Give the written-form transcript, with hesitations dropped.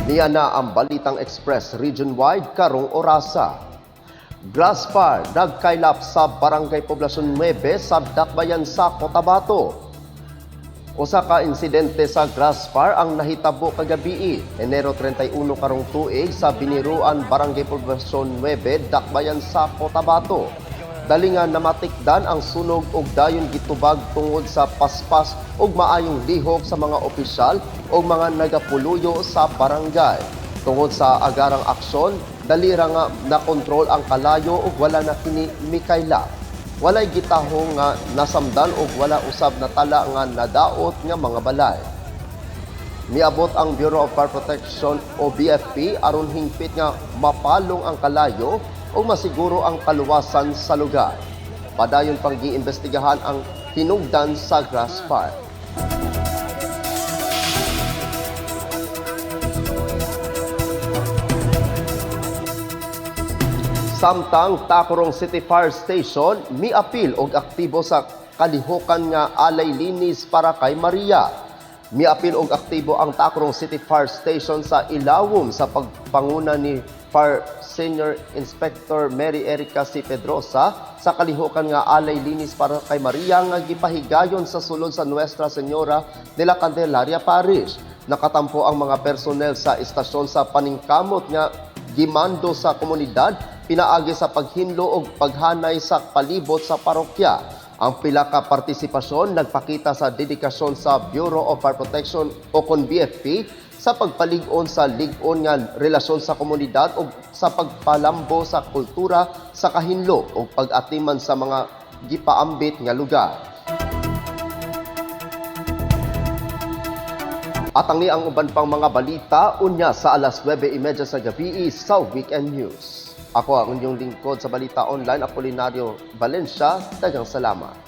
Niya na ang Balitang Express region-wide karong orasa. Grass fire nagkaylap sa Barangay Poblacion 9 sa Dakbayan sa Cotabato. Usa ka insidente sa grass fire ang nahitabo kagabi, Enero 31 karong tuig sa Biniruan, Barangay Poblacion 9, Dakbayan sa Cotabato. Dalingan namatikdan ang sunog ug dayon gitubag tungod sa paspas ug maayong lihok sa mga opisyal ug mga nagapuluyo sa barangay. Tungod sa agarang aksyon, dalira nga nakontrol ang kalayo ug wala na kini mikaylap. Walay gitahong nga nasamdan ug wala usab na tala nga nadaot nga mga balay. Miabot ang Bureau of Fire Protection o BFP aron hingpit nga mapalong ang kalayo o masiguro ang kaluwasan sa lugar. Padayon pang giimbestigahan ang hinungdan sa grass fire. Samtang Tacurong City Fire Station miapil og aktibo sa kalihukan nga alay linis para kay Maria. Miapil og aktibo ang Tacurong City Fire Station sa ilawom sa pagpanguna ni Fire Senior Inspector Mary Erica C. Pedrosa sa kalihukan nga alay linis para kay Maria nga gipahigayon sa sulod sa Nuestra Señora de la Candelaria Parish. Nakatampo ang mga personel sa istasyon sa paningkamot nga gimando sa komunidad pinaagi sa paghinlo og paghanay sa palibot sa parokya. Ang pila ka partisipasyon nagpakita sa dedikasyon sa Bureau of Fire Protection o kon BFP sa pagpalig-on sa lig-on nga relasyon sa komunidad o sa pagpalambo sa kultura sa kahinlo o pag-atiman sa mga gipaambit nga lugar. At ang ang uban pang mga balita unya sa alas 9:30 sa gabi sa Weekend News. Ako ang inyong lingkod sa Balita Online, Apolinario Valencia. Daghang salamat.